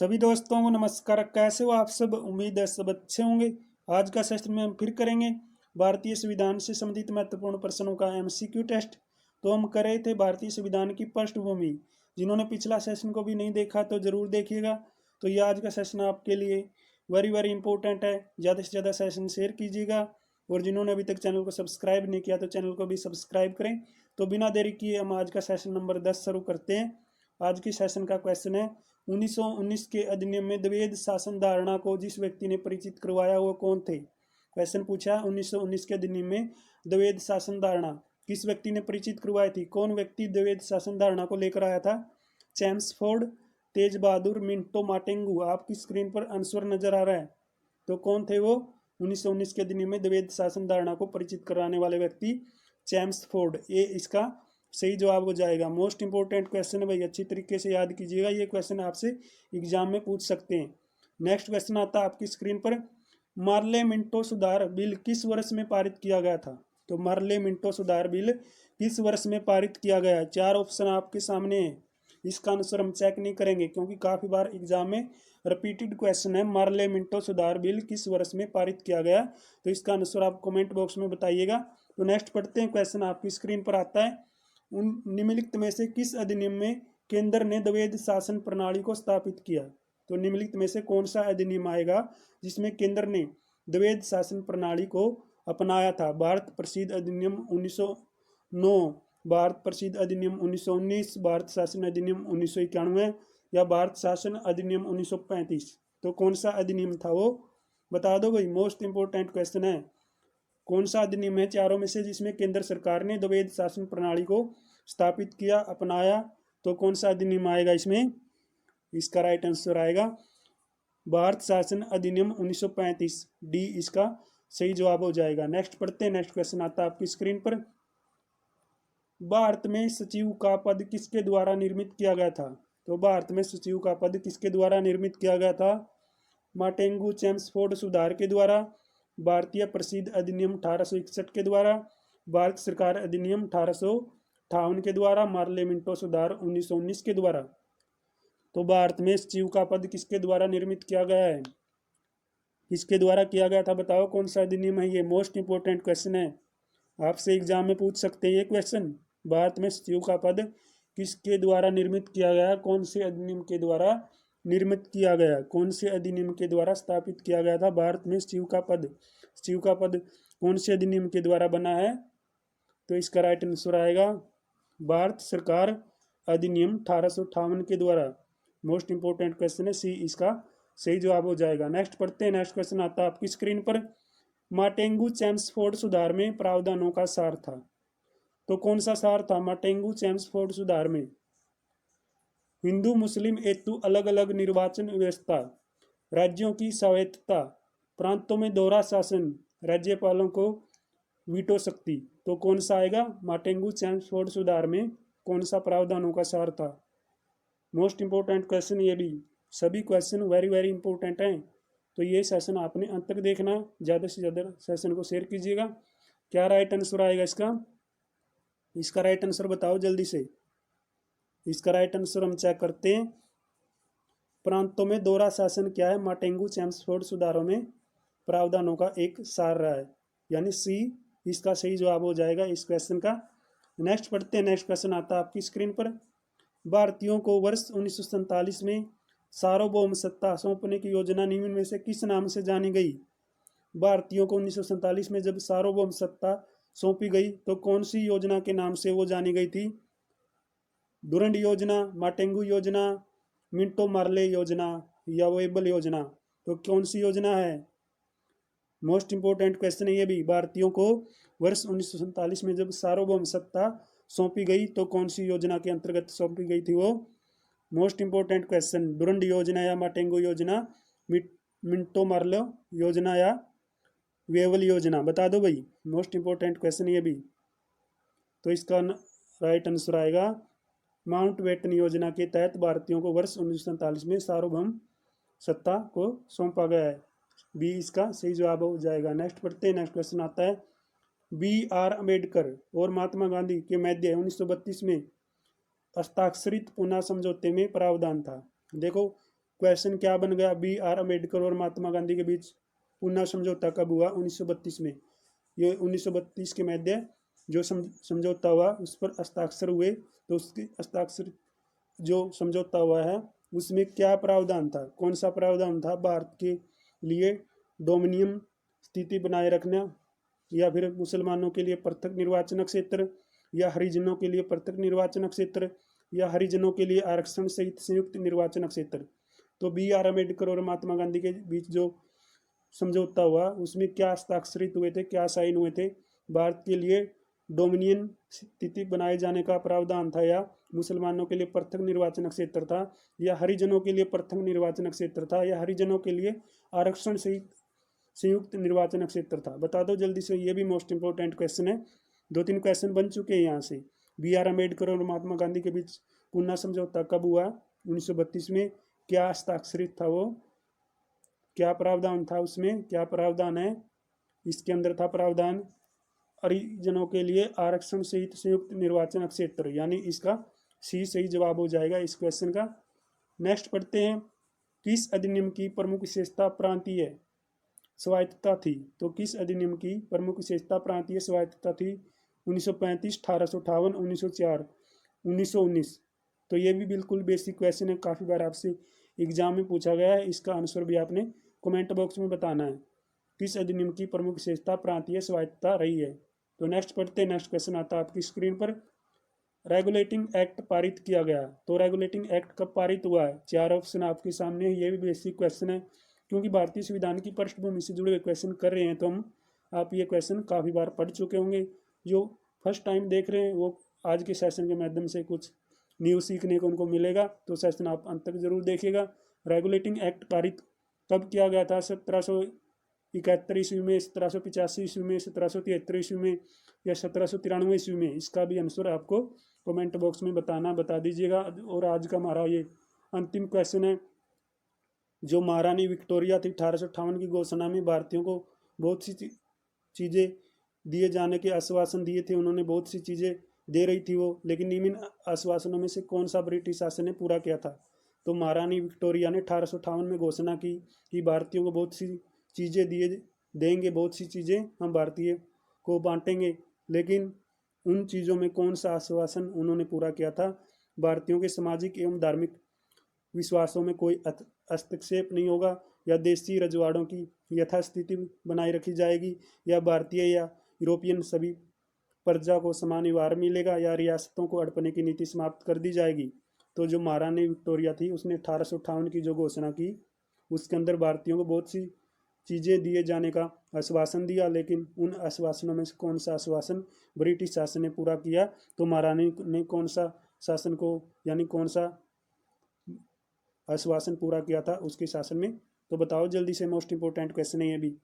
सभी दोस्तों को नमस्कार। कैसे हो आप सब? उम्मीद है सब अच्छे होंगे। आज का सेशन में हम फिर करेंगे भारतीय संविधान से संबंधित महत्वपूर्ण प्रश्नों का एमसीक्यू टेस्ट। तो हम कर रहे थे भारतीय संविधान की पृष्ठभूमि। जिन्होंने पिछला सेशन को भी नहीं देखा तो जरूर देखिएगा। तो ये आज का सेशन आपके लिए वेरी वेरी इंपॉर्टेंट है। ज़्यादा से ज़्यादा सेशन शेयर कीजिएगा और जिन्होंने अभी तक चैनल को सब्सक्राइब नहीं किया तो चैनल को भी सब्सक्राइब करें। तो बिना देरी किए हम आज का सेशन नंबर 10 शुरू करते हैं। आज की सेशन का क्वेश्चन है 1919 के अधिनियम में द्वैध शासन धारणा को जिस व्यक्ति ने परिचित करवाया वो कौन थे। क्वेश्चन पूछा 1919 के अधिनियम में द्वैध शासन धारणा किस व्यक्ति ने परिचित करवाई थी। कौन व्यक्ति द्वैध शासन धारणा को लेकर आया था? चैम्सफोर्ड, तेज बहादुर, मिंटो मार्टेगू। आपकी स्क्रीन पर आंसर नजर आ रहा है। तो कौन थे वो? 1919 के अधिनियम में द्वैध शासन धारणा को परिचित कराने वाले व्यक्ति चैम्सफोर्ड। ये इसका सही जवाब हो जाएगा। मोस्ट इंपोर्टेंट क्वेश्चन है भाई, अच्छी तरीके से याद कीजिएगा। ये क्वेश्चन आपसे एग्जाम में पूछ सकते हैं। नेक्स्ट क्वेश्चन आता है आपकी स्क्रीन पर। मार्ले मिंटो सुधार बिल किस वर्ष में पारित किया गया था? तो मार्ले मिंटो सुधार बिल किस वर्ष में पारित किया गया? चार ऑप्शन आपके सामने है। इसका आंसर हम चेक नहीं करेंगे क्योंकि काफी बार एग्जाम में रिपीटेड क्वेश्चन है। मार्ले मिंटो सुधार बिल किस वर्ष में पारित किया गया? तो इसका आंसर आप कमेंट बॉक्स में बताइएगा। तो नेक्स्ट पढ़ते हैं। क्वेश्चन आपकी स्क्रीन पर आता है। उन निम्नलिखित में से किस अधिनियम में केंद्र ने द्वैध शासन प्रणाली को स्थापित किया? तो निम्नलिखित में से कौन सा अधिनियम आएगा जिसमें केंद्र ने द्वैध शासन प्रणाली को अपनाया था? भारत प्रसिद्ध अधिनियम 1909, भारत प्रसिद्ध अधिनियम 1919, भारत शासन अधिनियम 1991 या भारत शासन अधिनियम 1935। तो कौन सा अधिनियम था वो बता दो भाई। मोस्ट इंपोर्टेंट क्वेश्चन है। कौन सा अधिनियम है चारों में से जिसमें केंद्र सरकार ने द्वैध शासन प्रणाली को स्थापित किया, अपनाया? तो कौन सा अधिनियम आएगा इसमें? इसका राइट आंसर आएगा भारत शासन अधिनियम 1935। डी इसका सही जवाब हो जाएगा। नेक्स्ट पढ़ते हैं। नेक्स्ट क्वेश्चन आता है आपकी स्क्रीन पर। भारत में सचिव का पद किसके द्वारा निर्मित किया गया था? तो भारत में सचिव का पद किसके द्वारा निर्मित किया गया था? मार्टेगू चैम्सफोर्ड सुधार के द्वारा, भारतीय प्रसिद्ध अधिनियम 1861 के द्वारा, भारत सरकार अधिनियम 1858 के द्वारा, मार्ले मिंटो सुधार 1919 के द्वारा। तो भारत में सचिव का पद किसके द्वारा निर्मित किया गया है? किसके द्वारा किया गया था बताओ। कौन सा अधिनियम है ये? मोस्ट इंपोर्टेंट क्वेश्चन है। आपसे एग्जाम में पूछ सकते हैं ये क्वेश्चन। भारत में सचिव का पद किसके द्वारा निर्मित किया गया? कौन से अधिनियम के द्वारा निर्मित किया गया? कौन से अधिनियम के द्वारा स्थापित किया गया था भारत में सचिव का पद? सचिव का पद कौन से अधिनियम के द्वारा बना है? तो इसका राइट आंसर आएगा भारत सरकार अधिनियम 1858 के द्वारा। मोस्ट इंपोर्टेंट क्वेश्चन है। सी इसका सही जवाब हो जाएगा। नेक्स्ट पढ़ते हैं। नेक्स्ट क्वेश्चन आता है आपकी स्क्रीन पर। मार्टेगू चैम्सफोर्ड सुधार में प्रावधानों का सार था। तो कौन सा सार था मार्टेगू चैम्सफोर्ड सुधार में? हिंदू मुस्लिम हेतु अलग अलग निर्वाचन व्यवस्था, राज्यों की स्वायत्तता, प्रांतों में दोहरा शासन, राज्यपालों को वीटो शक्ति। तो कौन सा आएगा? मार्टेगू चैम्सफोर्ड सुधार में कौन सा प्रावधानों का सार था? मोस्ट इंपोर्टेंट क्वेश्चन ये भी। सभी क्वेश्चन वेरी वेरी इंपॉर्टेंट हैं। तो ये सेशन आपने अंत तक देखना। ज़्यादा से ज़्यादा सेशन को शेयर कीजिएगा। क्या राइट आंसर आएगा इसका? इसका राइट आंसर बताओ जल्दी से। इसका राइट आंसर हम चेक करते हैं। प्रांतों में दोहरा शासन क्या है? मार्टेगू चैम्सफोर्ड सुधारों में प्रावधानों का एक सार रहा है, यानी सी इसका सही जवाब हो जाएगा इस क्वेश्चन का। नेक्स्ट पढ़ते हैं। नेक्स्ट क्वेश्चन आता है आपकी स्क्रीन पर। भारतीयों को वर्ष 1947 में सार्वभौम सत्ता सौंपने की योजना निम्न में से किस नाम से जानी गई? भारतीयों को 1947 में जब सार्वभौम सत्ता सौंपी गई तो कौन सी योजना के नाम से वो जानी गई थी? डुरंड योजना, मार्टेगू योजना, मिंटो मार्ले योजना या वेबल योजना। तो कौन सी योजना है? मोस्ट इंपोर्टेंट क्वेश्चन है ये भी। भारतीयों को वर्ष 1947 में जब सार्वभौम सत्ता सौंपी गई तो कौन सी योजना के अंतर्गत सौंपी गई थी वो? Most important question. डुरंड योजना या मार्टेगू योजना, मिंटो मार्ले योजना या वेबल योजना। बता दो भाई। मोस्ट इंपोर्टेंट क्वेश्चन ये भी। तो इसका राइट आंसर आएगा माउंटबेटन योजना के तहत भारतीयों को वर्ष 1947 में सार्वभौम सत्ता को सौंपा गया है। बी इसका सही जवाब हो जाएगा। नेक्स्ट पढ़ते हैं। नेक्स्ट क्वेश्चन आता है। BR अम्बेडकर और महात्मा गांधी के मध्य 1932 में हस्ताक्षरित पुनः समझौते में प्रावधान था। देखो क्वेश्चन क्या बन गया, बी आर अम्बेडकर और महात्मा गांधी के बीच पुनः समझौता कब हुआ, 1932 में। ये 1932 के मध्य जो समझौता हुआ उस पर हस्ताक्षर हुए। तो उसके हस्ताक्षर जो समझौता हुआ है उसमें क्या प्रावधान था, कौन सा प्रावधान था, भारत के लिए डोमिनियन स्थिति बनाए रखना, या फिर मुसलमानों के लिए पृथक निर्वाचन क्षेत्र, या हरिजनों के लिए पृथक निर्वाचन क्षेत्र, या हरिजनों के लिए आरक्षण सहित संयुक्त निर्वाचन क्षेत्र। तो बी आर अम्बेडकर और महात्मा गांधी के बीच जो समझौता हुआ उसमें क्या हस्ताक्षरित हुए थे, क्या साइन हुए थे, भारत के लिए डोमिनियन स्थिति बनाए जाने का प्रावधान था, या मुसलमानों के लिए पृथक निर्वाचन क्षेत्र था, या हरिजनों के लिए पृथक निर्वाचन क्षेत्र था, या हरिजनों के लिए आरक्षण सहित संयुक्त निर्वाचन क्षेत्र था। बता दो जल्दी से, ये भी मोस्ट इंपोर्टेंट क्वेश्चन है। 2-3 क्वेश्चन बन चुके हैं यहाँ से। बी आर अम्बेडकर और महात्मा गांधी के बीच पुनः समझौता कब हुआ, 1932 में। क्या हस्ताक्षरित था वो, क्या प्रावधान था उसमें, क्या प्रावधान है इसके अंदर था प्रावधान, हरिजनों के लिए आरक्षण सहित संयुक्त निर्वाचन क्षेत्र, यानी इसका सी सही जवाब हो जाएगा इस क्वेश्चन का। नेक्स्ट पढ़ते हैं, किस अधिनियम की प्रमुख विशेषता प्रांतीय स्वायत्तता थी। तो किस अधिनियम की प्रमुख विशेषता प्रांतीय स्वायत्तता थी, 1935, 1858, 1904, 1919। तो ये भी बिल्कुल बेसिक क्वेश्चन है, काफ़ी बार आपसे एग्जाम में पूछा गया है। इसका आंसर भी आपने कमेंट बॉक्स में बताना है, किस अधिनियम की प्रमुख विशेषता प्रांतीय स्वायत्तता रही है। तो नेक्स्ट पढ़ते हैं, नेक्स्ट क्वेश्चन आता है आपकी स्क्रीन पर। रेगुलेटिंग एक्ट पारित किया गया। तो रेगुलेटिंग एक्ट कब पारित हुआ है, 4 ऑप्शन आपके सामने है। ये भी बेसिक क्वेश्चन है, क्योंकि भारतीय संविधान की पृष्ठभूमि से जुड़े हुए क्वेश्चन कर रहे हैं तो हम आप ये क्वेश्चन काफ़ी बार पढ़ चुके होंगे। जो फर्स्ट टाइम देख रहे हैं वो आज के सेशन के माध्यम से कुछ न्यू सीखने को उनको मिलेगा, तो सेशन आप अंत तक जरूर देखिएगा। रेगुलेटिंग एक्ट पारित कब किया गया था, 1771 ईस्वी में, 1785 ईस्वी में, 1773 ईस्वी में, या 1793 ईस्वी में। इसका भी आंसर आपको कमेंट बॉक्स में बता दीजिएगा। और आज का हमारा ये अंतिम क्वेश्चन है, जो महारानी विक्टोरिया थी 1858 की घोषणा में भारतीयों को बहुत सी चीज़ें दिए जाने के आश्वासन दिए थे, उन्होंने बहुत सी चीज़ें दे रही थी वो, लेकिन निम्न आश्वासनों में से कौन सा ब्रिटिश शासन ने पूरा किया था। तो महारानी विक्टोरिया ने 1858 में घोषणा की कि भारतीयों को बहुत सी चीज़ें देंगे, बहुत सी चीज़ें हम भारतीय को बांटेंगे, लेकिन उन चीज़ों में कौन सा आश्वासन उन्होंने पूरा किया था, भारतीयों के सामाजिक एवं धार्मिक विश्वासों में कोई हस्तक्षेप नहीं होगा, या देशी रजवाड़ों की यथास्थिति बनाए रखी जाएगी, या भारतीय या यूरोपियन सभी प्रजा को समान व्यवहार मिलेगा, या रियासतों को अड़पने की नीति समाप्त कर दी जाएगी। तो जो महारानी विक्टोरिया थी उसने 1858 की जो घोषणा की उसके अंदर भारतीयों को बहुत सी चीज़ें दिए जाने का आश्वासन दिया, लेकिन उन आश्वासनों में से कौन सा आश्वासन ब्रिटिश शासन ने पूरा किया। तो महारानी ने कौन सा शासन को, यानी कौन सा आश्वासन पूरा किया था उसके शासन में, तो बताओ जल्दी से। मोस्ट इंपोर्टेंट क्वेश्चन है, ये भी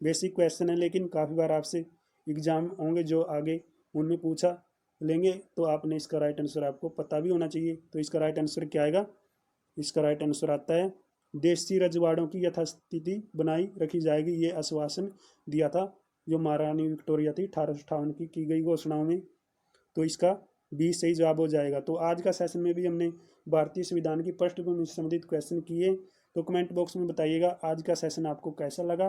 बेसिक क्वेश्चन है, लेकिन काफ़ी बार आपसे एग्जाम होंगे जो आगे उनमें पूछा लेंगे, तो आपने इसका राइट आंसर आपको पता भी होना चाहिए। तो इसका राइट आंसर क्या आएगा, इसका राइट आंसर आता है देशी रजवाड़ों की यथास्थिति बनाई रखी जाएगी। ये आश्वासन दिया था जो महारानी विक्टोरिया थी 1858 की गई घोषणाओं में। तो इसका बी सही जवाब हो जाएगा। तो आज का सेशन में भी हमने भारतीय संविधान की पृष्ठभूमि से संबंधित क्वेश्चन किए, तो कमेंट बॉक्स में बताइएगा आज का सेशन आपको कैसा लगा।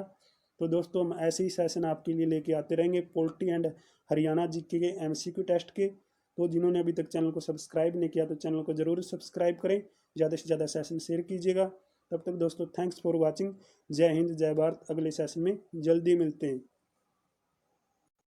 तो दोस्तों हम ऐसे ही सेशन आपके लिए लेके आते रहेंगे पॉलिटी एंड हरियाणा जीके के एमसीक्यू टेस्ट के। तो जिन्होंने अभी तक चैनल को सब्सक्राइब नहीं किया तो चैनल को जरूर सब्सक्राइब करें, ज़्यादा से ज़्यादा सेशन शेयर कीजिएगा। तब तक दोस्तों थैंक्स फॉर वॉचिंग। जय हिंद, जय भारत। अगले सेशन में जल्दी मिलते हैं।